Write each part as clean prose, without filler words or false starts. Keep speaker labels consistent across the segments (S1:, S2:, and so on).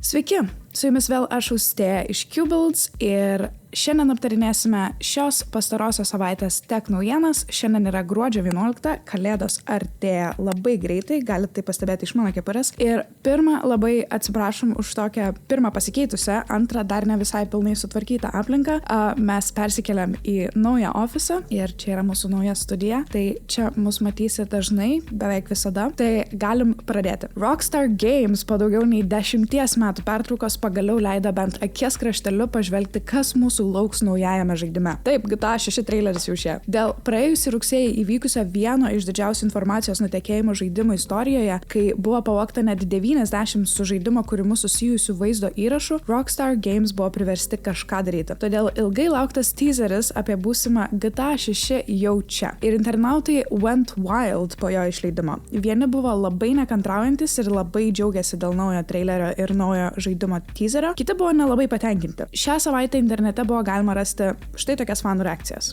S1: Sveiki, su jumis vėl aš Austėja iš Qbuilds ir šiandien aptarinėsime šios pastarosios savaitės tech naujienas. Šiandien yra gruodžio 11, kalėdos artėja labai greitai, galite tai pastebėti iš mano kepurės. Ir pirmą, labai atsiprašom už tokią pirmą pasikeitusią, antrą dar ne visai pilnai sutvarkytą aplinką. Mes persikeliam į naują ofisą ir čia yra mūsų nauja studija. Tai čia mus matysi dažnai, beveik visada. Tai galim pradėti. Rockstar Games po daugiau nei 10 metų pertraukos pagaliau leido bent akies krašteliu pažvelgti, kas mūsų lauks naujajame žaidime. Taip, GTA 6 traileris jau šie. Dėl praėjusį rugsėjį įvykusio vieno iš didžiausių informacijos nutekėjimo žaidimo istorijoje, kai buvo pavogta net 90 su žaidimo kūrimu susijusių vaizdo įrašų, Rockstar Games buvo priversti kažką daryti. Todėl ilgai lauktas teaseris apie būsimą GTA 6 jau čia. Ir internautai went wild po jo išleidimo. Vieni buvo labai nekantraujantis ir labai džiaugiasi dėl naujo trailerio ir naujo žaidimo teaserio, kiti buvo nelabai patenkinti. Šią savaitę internete buvo galima rasti štai tokias fanų reakcijas.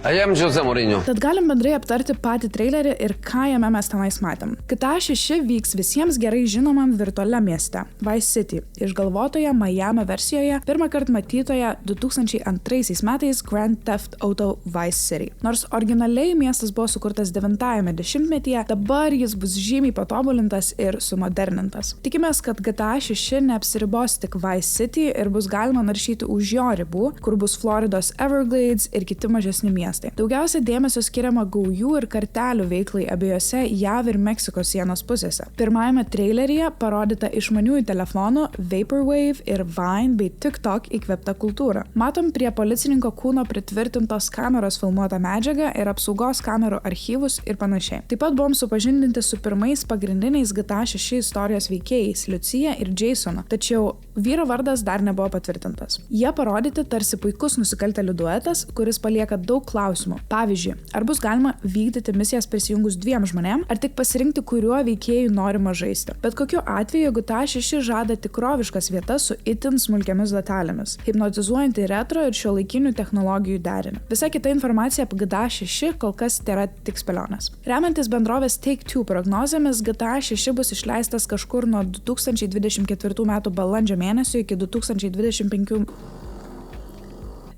S2: I am Jose Mourinho.
S1: Tad galim bendrai aptarti patį trailerį ir ką jame mes tenais matėm. GTA 6 vyks visiems gerai žinomam virtualiam mieste, Vice City, išgalvotoje Miami versijoje, pirmą kartą matytoje 2002 metais Grand Theft Auto Vice City. Nors originaliai miestas buvo sukurtas 90-ame dešimtmetyje, dabar jis bus žymiai patobulintas ir sumodernintas. Tikimės, kad GTA 6 neapsiribos tik Vice City ir bus galima naršyti už jo ribų, kur bus Floridos Everglades ir kiti mažesni miestai. Daugiausia dėmesio skiriama gaujų ir kartelių veiklai abiejose JAV ir Meksikos sienos pusėse. Pirmajame traileryje parodyta išmaniųjų telefonų, Vaporwave ir Vine bei TikTok įkvėpta kultūra. Matom prie policininko kūno pritvirtintos kameros filmuotą medžiagą ir apsaugos kamerų archyvus ir panašiai. Taip pat buvom supažindinti su pirmais pagrindiniais GTA 6 istorijos veikėjais Lucija ir Jasonu, tačiau vyro vardas dar nebuvo patvirtintas. Jie parodyti tarsi puikus nusikaltėlių duetas, kuris palieka daug klausimų. Pavyzdžiui, ar bus galima vykdyti misijas prisijungus 2 žmonėm, ar tik pasirinkti, kuriuo veikėjų norima žaisti. Bet kokiu atveju GTA 6 žada tikroviškas vietas su itin smulkiamis detalėmis, hipnotizuojantį retro ir šiuolaikinių technologijų derinį. Visa kita informacija apie GTA 6 kol kas tėra tik spėlionės. Remiantis bendrovės Take-Two prognozėmis, GTA 6 bus išleistas kažkur nuo 2024 metų balandžio mėnesio iki 2025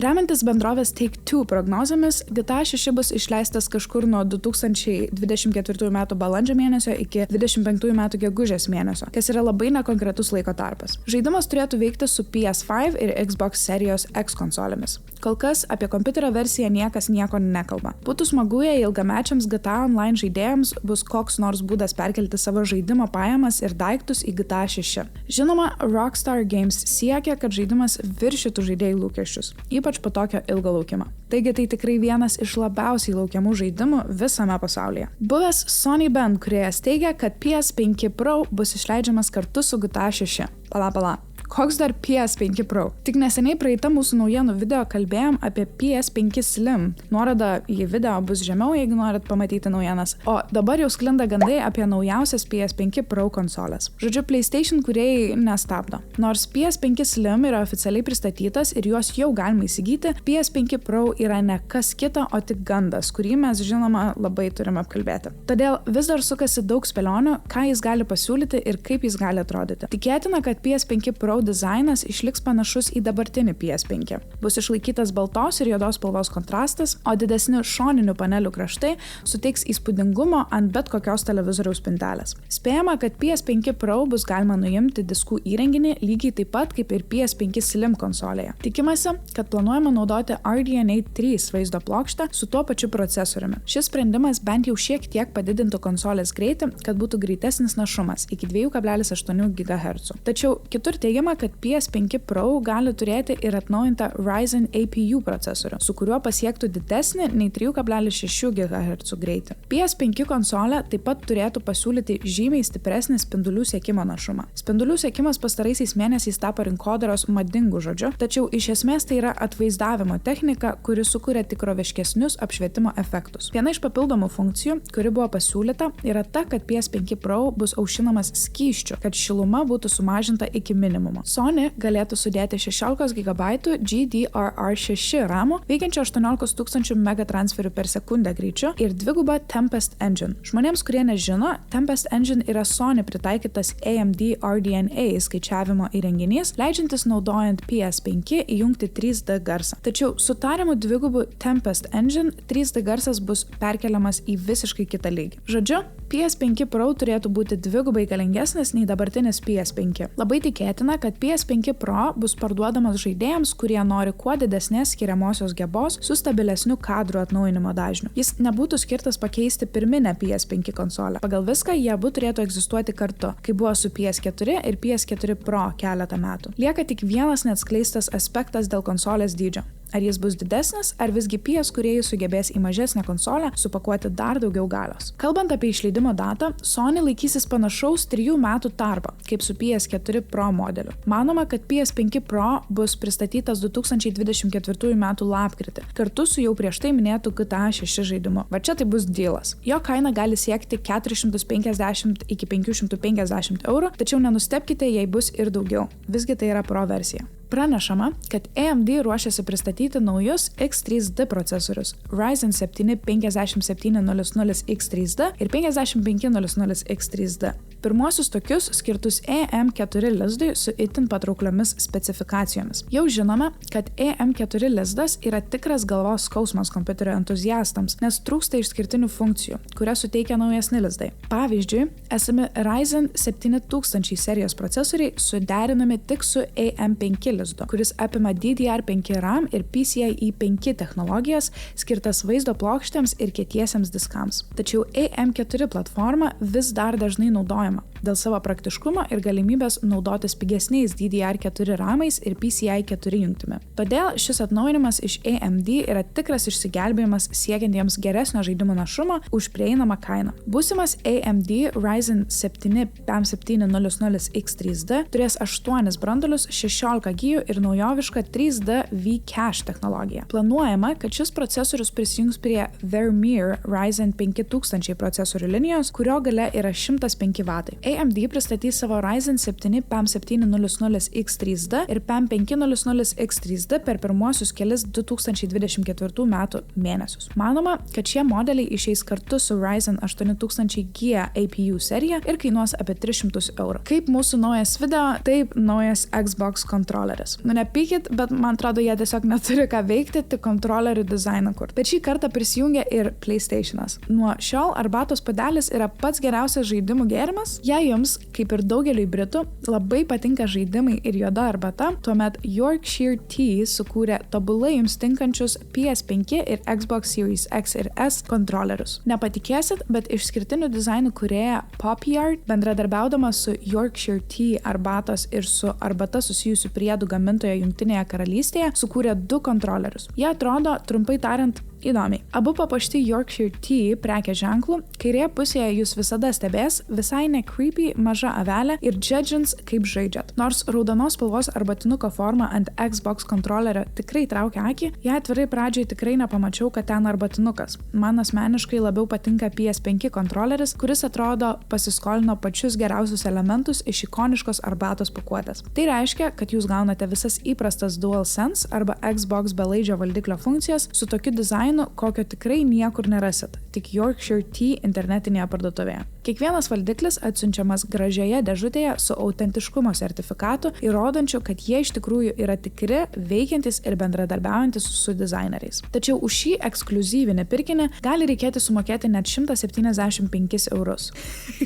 S1: Remiantis bendrovės Take-Two prognozėmis, GTA 6 bus išleistas kažkur nuo 2024 metų balandžio mėnesio iki 2025 metų gegužės mėnesio, kas yra labai nekonkretus laiko tarpas. Žaidimas turėtų veikti su PS5 ir Xbox Series X konsolėmis. Kol kas apie kompiuterio versiją niekas nieko nekalba. Būtų smagu, jei ilgamečiams GTA Online žaidėjams bus koks nors būdas perkelti savo žaidimo pajamas ir daiktus į GTA 6. Žinoma, Rockstar Games siekia, kad žaidimas viršytų žaidėjų lūkesčius, ypač po tokio ilgo laukimo. Taigi tai tikrai vienas iš labiausiai laukiamų žaidimų visame pasaulyje. Buvęs Sony band kūrėjas teigia, kad PS5 Pro bus išleidžiamas kartu su GTA 6. Pala. Koks dar PS5 Pro? Tik neseniai praeitą mūsų naujienų video kalbėjom apie PS5 Slim. Nuoroda į video bus žemiau, jeigu norit pamatyti naujienas. O dabar jau sklinda gandai apie naujausias PS5 Pro konsolės. Žodžiu, PlayStation kūrėjai nestabdo. Nors PS5 Slim yra oficialiai pristatytas ir juos jau galima įsigyti, PS5 Pro yra ne kas kita, o tik gandas, kurį mes žinoma labai turime apkalbėti. Todėl vis dar sukasi daug spėlionių, ką jis gali pasiūlyti ir kaip jis gali atrodyti. Tikėtina, kad PS5 Pro dizainas išliks panašus į dabartinį PS5. Bus išlaikytas baltos ir juodos spalvos kontrastas, o didesni šoninių panelių kraštai suteiks įspūdingumo ant bet kokios televizoriaus spintelės. Spėjama, kad PS5 Pro bus galima nuimti diskų įrenginį lygiai taip pat kaip ir PS5 Slim konsolėje. Tikimasi, kad planuojama naudoti RDNA 3 vaizdo plokštę su tuo pačiu procesoriumi. Šis sprendimas bent jau šiek tiek padidintų konsolės greitį, kad būtų greitesnis našumas iki 2,8 GHz. Tačiau kitur teigiama, kad PS5 Pro gali turėti ir atnaujintą Ryzen APU procesorių, su kuriuo pasiektų didesnį nei 3,6 GHz greitį. PS5 konsolė taip pat turėtų pasiūlyti žymiai stipresnį spindulių sekimo našumą. Spindulių sekimas pastaraisiais mėnesiais tapo rinkodaros madingu žodžiu, tačiau iš esmės tai yra atvaizdavimo technika, kuri sukuria tikroviškesnius apšvietimo efektus. Viena iš papildomų funkcijų, kuri buvo pasiūlyta, yra ta, kad PS5 Pro bus aušinamas skysčiu, kad šiluma būtų sumažinta iki minimumo. žaidimo. Sony galėtų sudėti 16 GB GDDR6 RAM, veikiančio 18 000 megatransferių per sekundę greičiu ir dvigubą Tempest Engine. Žmonėms, kurie nežino, Tempest Engine yra Sony pritaikytas AMD RDNA skaičiavimo įrenginys, leidžiantis naudojant PS5 įjungti 3D garsą. Tačiau su tariamu dvigubu Tempest Engine 3D garsas bus perkeliamas į visiškai kitą lygį. Žodžiu, PS5 Pro turėtų būti dvigubai galingesnis nei dabartinis PS5. Labai tikėtina, kad PS5 Pro bus parduodamas žaidėjams, kurie nori kuo didesnės skiriamosios gebos su stabilesniu kadrų atnaujinimo dažniu. Jis nebūtų skirtas pakeisti pirminę PS5 konsolę. Pagal viską jie abu turėtų egzistuoti kartu, kai buvo su PS4 ir PS4 Pro keletą metų. Lieka tik vienas neatskleistas aspektas dėl konsolės dydžio. Ar jis bus didesnis, ar visgi PS kūrėjai sugebės į mažesnę konsolę supakuoti dar daugiau galios. Kalbant apie išleidimo datą, Sony laikysis panašaus 3 metų tarpą, kaip su PS4 Pro modeliu. Manoma, kad PS5 Pro bus pristatytas 2024 metų lapkritį, kartu su jau prieš tai minėtu GTA 6 žaidimu. Va čia tai bus dealas. Jo kaina gali siekti 450 iki 550 eurų, tačiau nenustebkite, jei bus ir daugiau. Visgi tai yra Pro versija. Pranešama, kad AMD ruošiasi pristatyti naujus X3D procesorius Ryzen 7 5700 X3D ir 5500 X3D. Pirmuosius tokius skirtus AM4 lizdui su itin patraukliomis specifikacijomis. Jau žinome, kad AM4 lizdas yra tikras galvos skausmas kompiuterio entuziastams, nes trūksta išskirtinių funkcijų, kurias suteikia naujesni lizdai. Pavyzdžiui, esami Ryzen 7000 serijos procesoriai suderinami tik su AM5 lizdu, kuris apima DDR5 RAM ir PCIe 5 technologijas skirtas vaizdo plokštėms ir kietiesiems diskams. Tačiau AM4 platforma vis dar dažnai naudojama dėl savo praktiškumo ir galimybės naudotis pigesniais DDR4 ramais ir PCIe 4 jungtimi. Todėl šis atnaujinimas iš AMD yra tikras išsigelbėjimas siekiantiems geresnio žaidimo našumo už prieinamą kainą. Būsimas AMD Ryzen 7 5700 X3D turės 8 branduolius, 16 GB ir naujovišką 3D V-Cache technologiją. Planuojama, kad šis procesorius prisijungs prie Vermeer Ryzen 5000 procesorių linijos, kurio galia yra 105 W. AMD pristatys savo Ryzen 7 5700 X3D ir 5500 X3D per pirmuosius kelis 2024 metų mėnesius. Manoma, kad šie modeliai išeis kartu su Ryzen 8000G APU serija ir kainuos apie 300 eurų. Kaip mūsų naujas video, taip naujas Xbox kontroleris. Nepykit, bet man atrodo, jie tiesiog neturi ką veikti, tik kontrolerių dizainą kur. Bet šį kartą prisijungia ir PlayStation'as. Nuo šiol arbatos puodelis yra pats geriausias žaidimų gėrimas. Jei jums, kaip ir daugeliui britų, labai patinka žaidimai ir juoda arbata, tuomet Yorkshire Tea sukūrė tobulai jums tinkančius PS5 ir Xbox Series X ir S kontrolerius. Nepatikėsit, bet išskirtinių dizainų kūrėja Poppyard, bendradarbiaudama su Yorkshire Tea arbatos ir su arbata susijusių priedų gamintoje Jungtinėje karalystėje, sukūrė 2 kontrolerius. Jie atrodo, trumpai tariant, įdomiai. Abu papuošti Yorkshire Tea prekės ženklų, kairėje pusėje jūs visada stebės visai ne creepy maža avelė ir judgins, kaip žaidžiat. Nors raudonos spalvos arbatinuko forma ant Xbox kontrolerio tikrai traukia akį, ją atvirai pradžiai tikrai nepamačiau, kad ten arbatinukas. Man asmeniškai labiau patinka PS5 kontroleris, kuris atrodo pasiskolino pačius geriausius elementus iš ikoniškos arbatos pakuotės. Tai reiškia, kad jūs gaunate visas įprastas DualSense arba Xbox belaidžio valdiklio funkcijas su tokiu dizainu, kokio tikrai niekur nerasit, tik Yorkshire Tea internetinėje parduotuvėje. Kiekvienas valdiklis atsiunčiamas gražioje dėžutėje su autentiškumo sertifikatu, įrodančiu, kad jie iš tikrųjų yra tikri, veikiantis ir bendradarbiaujantis su dizaineriais. Tačiau už šį ekskliuzyvinį pirkinį gali reikėti sumokėti net 175 eurus.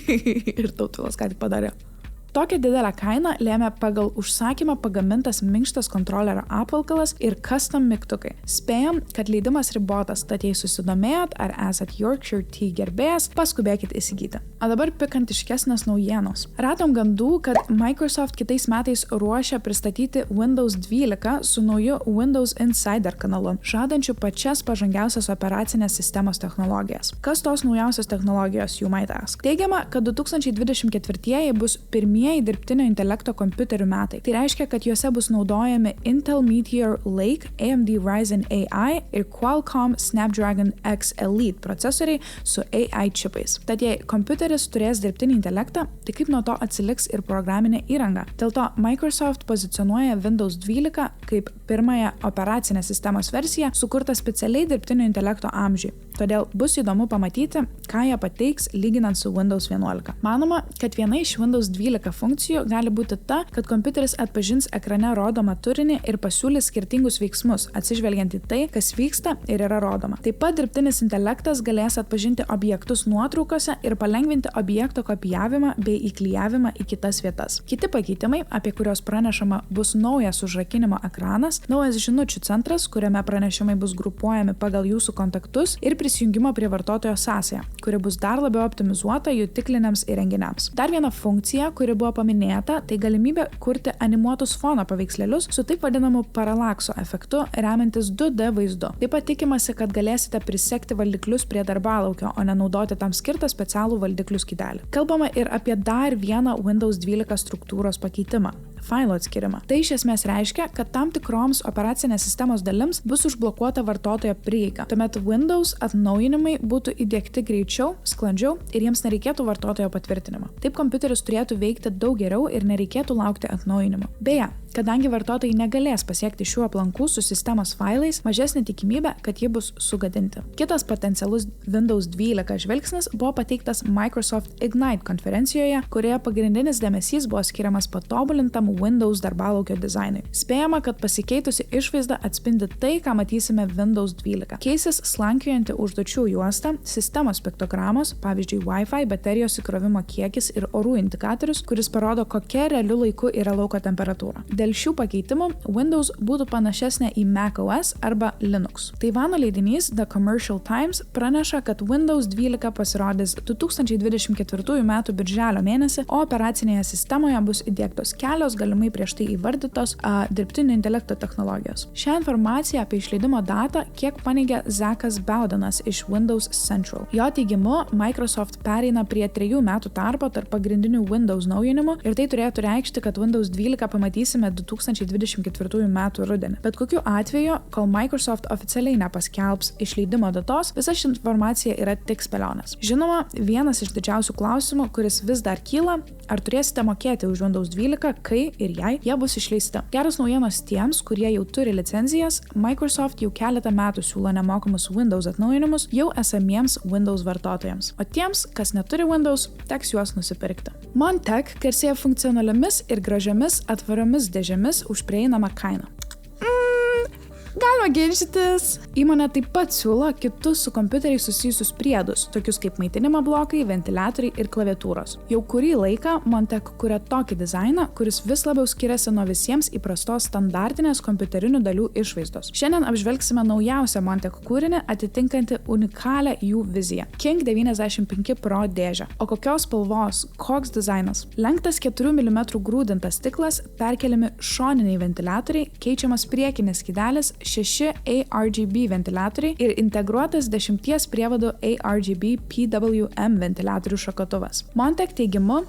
S1: Ir Tautvilas ką tik padarė. Tokią didelę kainą lėmė pagal užsakymą pagamintas minkštas kontrolerio apvalkalas ir custom mygtukai. Spėjam, kad leidimas ribotas, tad jei susidomėjot ar esat Yorkshire Tea gerbėjas, paskubėkit įsigyti. O dabar pikantiškesnės naujienos. Radom gandų, kad Microsoft kitais metais ruošia pristatyti Windows 12 su nauju Windows Insider kanalu, žadančiu pačias pažangiausias operacinės sistemos technologijas. Kas tos naujausios technologijos, you might ask? Teigiama, kad 2024 bus pirmieji paskutinieji dirbtinio intelekto kompiuterių metai. Tai reiškia, kad juose bus naudojami Intel Meteor Lake, AMD Ryzen AI ir Qualcomm Snapdragon X Elite procesoriai su AI čipais. Tad jei kompiuteris turės dirbtinį intelektą, tai kaip nuo to atsiliks ir programinė įranga. Dėl to Microsoft pozicionuoja Windows 12 kaip pirmąją operacinės sistemos versiją, sukurtą specialiai dirbtinio intelekto amžiui. Todėl bus įdomu pamatyti, ką jie pateiks lyginant su Windows 11. Manoma, kad viena iš Windows 12 funkcijų gali būti ta, kad kompiuteris atpažins ekrane rodomą turinį ir pasiūlys skirtingus veiksmus, atsižvelgiant į tai, kas vyksta ir yra rodoma. Taip pat dirbtinis intelektas galės atpažinti objektus nuotraukose ir palengvinti objekto kopijavimą bei įklijavimą į kitas vietas. Kiti pakeitimai, apie kuriuos pranešama, bus naujas užrakinimo ekranas, naujas žinučių centras, kuriame pranešimai bus grupuojami pagal jūsų kontaktus ir prisijungimo prie vartotojo sąsają, kuri bus dar labiau optimizuota jutikliniams įrenginiams. Dar viena funkcija, kuri buvo paminėta, tai galimybė kurti animuotus fono paveikslėlius su taip vadinamu paralakso efektu, remiantis 2D vaizdu. Taip pat tikimasi, kad galėsite prisekti valdiklius prie darbalaukio, o ne naudoti tam skirtą specialų valdiklių skydelį. Kalbama ir apie dar vieną Windows 12 struktūros pakeitimą – failo atskirimą. Tai iš esmės reiškia, kad tam tikroms operacinės sistemos dalims bus užblokuota vartotojo prieiga. Tuomet Windows atnaujinimai būtų įdiegti greičiau, sklandžiau ir jiems nereikėtų vartotojo patvirtinimo. Taip kompiuteris turėtų veikti daug geriau ir nereikėtų laukti atnaujinimo. Beje, kadangi vartotojai negalės pasiekti šių aplankų su sistemos failais, mažesnė tikimybė, kad jie bus sugadinti. Kitas potencialus Windows 12 žvilgsnis buvo pateiktas Microsoft Ignite konferencijoje, kurioje pagrindinis dėmesys buvo skiriamas patobulintam Windows darbalaukio dizainui. Spėjama, kad pasikeitusi išvaizda atspindi tai, ką matysime Windows 12. Keisis slankiojanti užduočių juosta, sistemos piktogramos, pavyzdžiui Wi-Fi, baterijos įkrovimo kiekis ir orų indikatorius, kuris parodo, kokia realiu laiku yra lauko temperatūra. Dėl šių pakeitimų Windows būtų panašesnė į macOS arba Linux. Taivano leidinys The Commercial Times praneša, kad Windows 12 pasirodys 2024 m. birželio mėnesį, o operacinėje sistemoje bus įdiegtos kelios galimai prieš tai įvardytos dirbtinio intelekto technologijos. Šią informaciją apie išleidimo datą kiek paneigė Zakas Baudanas iš Windows Central. Jo teigimu, Microsoft pereina prie 3 metų tarpo tarp pagrindinių Windows naujinimų ir tai turėtų reikšti, kad Windows 12 pamatysime 2024 m. rudenį. Bet kokiu atveju, kol Microsoft oficialiai nepaskelbs išleidimo datos, visa ši informacija yra tik spėlionės. Žinoma, vienas iš didžiausių klausimų, kuris vis dar kyla, ar turėsite mokėti už Windows 12, kai ir jei jie bus išleisti. Geros naujienos tiems, kurie jau turi licenzijas, Microsoft jau keletą metų siūlo nemokamus Windows atnaujinimus jau esamiems Windows vartotojams. O tiems, kas neturi Windows, teks juos nusipirkti. Montech garsėja funkcionaliomis ir gražiomis atvaromis dėžėmis už prieinamą kainą. Galima ginčytis. Įmonė taip pat siūlo kitus su kompiuteriais susijusius priedus, tokius kaip maitinimo blokai, ventiliatoriai ir klaviatūros. Jau kurį laiką Montech kuria tokį dizainą, kuris vis labiau skiriasi nuo visiems įprastos standartinės kompiuterinių dalių išvaizdos. Šiandien apžvelgsime naujausią Montech kūrinį atitinkantį unikalią jų viziją – King 95 Pro dėžę. O kokios spalvos, koks dizainas? Lenktas 4 mm grūdintas stiklas, perkeliami šoniniai ventiliatoriai, keičiamas priekinis skydelis, 6 ARGB ventiliatoriai ir integruotas 10 prievadų ARGB PWM ventiliatorių šakotuvas. Montech teigimu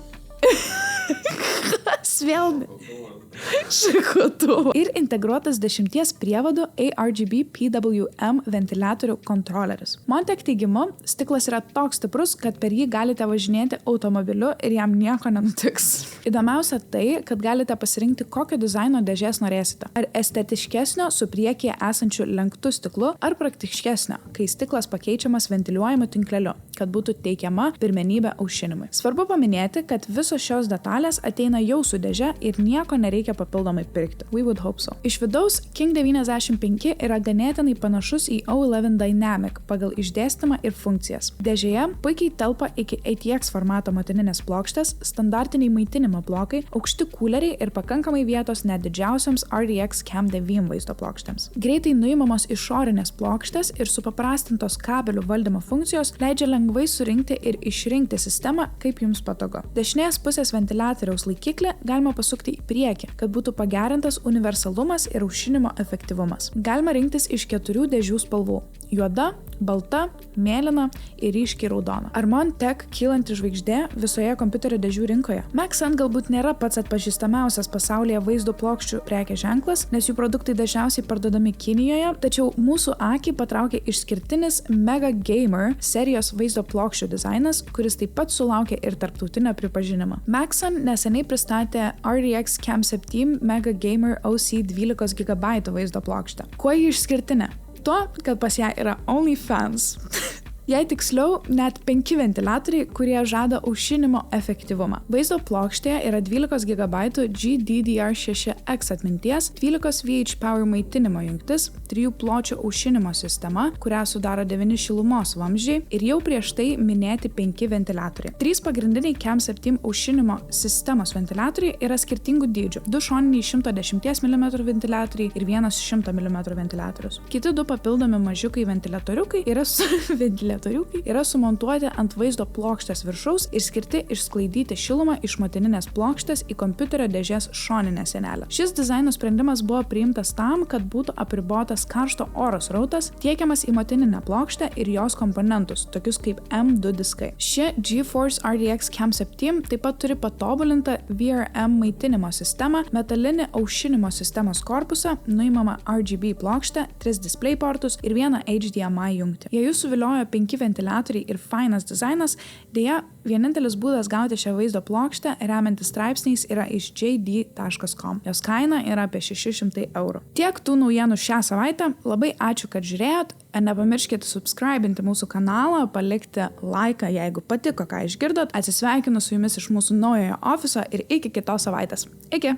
S1: šakotuvą ir integruotas 10 prievadų ARGB PWM ventiliatorių kontroleris. Montech teigimu, stiklas yra toks stiprus, kad per jį galite važinėti automobiliu ir jam nieko nenutiks. Įdomiausia tai, kad galite pasirinkti, kokio dizaino dėžės norėsite. Ar estetiškesnio su priekyje esančiu lenktu stiklu, ar praktiškesnio, kai stiklas pakeičiamas ventiliuojamu tinkleliu, kad būtų teikiama pirmenybė aušinimui. Svarbu paminėti, kad visos šios detalės ateina jau su dėže ir nieko nereikia papildomai pirkti. We would hope so. Iš vidaus King 95 yra ganėtinai panašus į O11 Dynamic pagal išdėstymą ir funkcijas. Dėžėje puikiai telpa iki ATX formato motininės plokštės, standartiniai maitinimo blokai, aukšti kūleriai ir pakankamai vietos net didžiausiams RTX Cam 9 vaizdo plokštėms. Greitai nuimamos išorinės plokštės ir supaprastintos kabelių valdymo funkcijos leidžia lengvai surinkti ir išrinkti sistemą, kaip jums patogu. Dešinės pusės ventiliatoriaus laikiklį galima pasukti į priekį, kad būtų pagerintas universalumas ir aušinimo efektyvumas. Galima rinktis iš 4 dėžių spalvų juoda, balta, mėlyna ir ryškiai raudona. Armon Tech kylanti žvaigždė visoje kompiuterio dėžių rinkoje. Maxon galbūt nėra pats atpažįstamiausias pasaulyje vaizdo plokščių prekės ženklas, nes jų produktai dažniausiai parduodami Kinijoje, tačiau mūsų akį patraukė išskirtinis Mega Gamer serijos vaizdo plokščių dizainas, kuris taip pat sulaukė ir tarptautinio pripažinimo. Maxon neseniai pristatė RDX Cam 7 Mega Gamer OC 12 GB vaizdo plokštę. Kuo ji išskirtinė? Tuo, kad pas ją yra OnlyFans. Jei tiksliau, net 5 ventiliatoriai, kurie žada aušinimo efektyvumą. Vaizdo plokštėje yra 12 GB GDDR6X atminties, 12 VH Power maitinimo jungtis, 3 pločių aušinimo sistema, kurią sudaro 9 šilumos vamzdžiai ir jau prieš tai minėti 5 ventiliatoriai. 3 pagrindiniai Cam 7 aušinimo sistemos ventiliatoriai yra skirtingų dydžių. 2 šoniniai 110 mm ventiliatoriai ir 1 100 mm ventiliatorius. Kiti 2 papildomi mažiukai ventiliatoriukai yra sumontuoti ant vaizdo plokštės viršaus ir skirti išsklaidyti šilumą iš motininės plokštės į kompiuterio dėžės šoninę sienelę. Šis dizaino sprendimas buvo priimtas tam, kad būtų apribotas karšto oro srautas tiekiamas į motininę plokštę ir jos komponentus, tokius kaip M2 diskai. Ši GeForce RDX Cam 7 taip pat turi patobulintą VRM maitinimo sistemą, metalinį aušinimo sistemos korpusą, nuimamą RGB plokštę, 3 display portus ir 1 HDMI jungtį. Jei jūs suviliojo 5 ventiliatoriai ir fainas dizainas, dėja, vienintelis būdas gauti šią vaizdo plokštę remiantis straipsniais yra iš jd.com. Jos kaina yra apie 600 €. Tiek tų naujienų šią savaitę. Labai ačiū, kad žiūrėjot. Nepamirškite subscribinti mūsų kanalą, palikti laiką, jeigu patiko, ką išgirdot. Atsisveikinu su jumis iš mūsų naujojo ofiso ir iki kitos savaitės. Iki!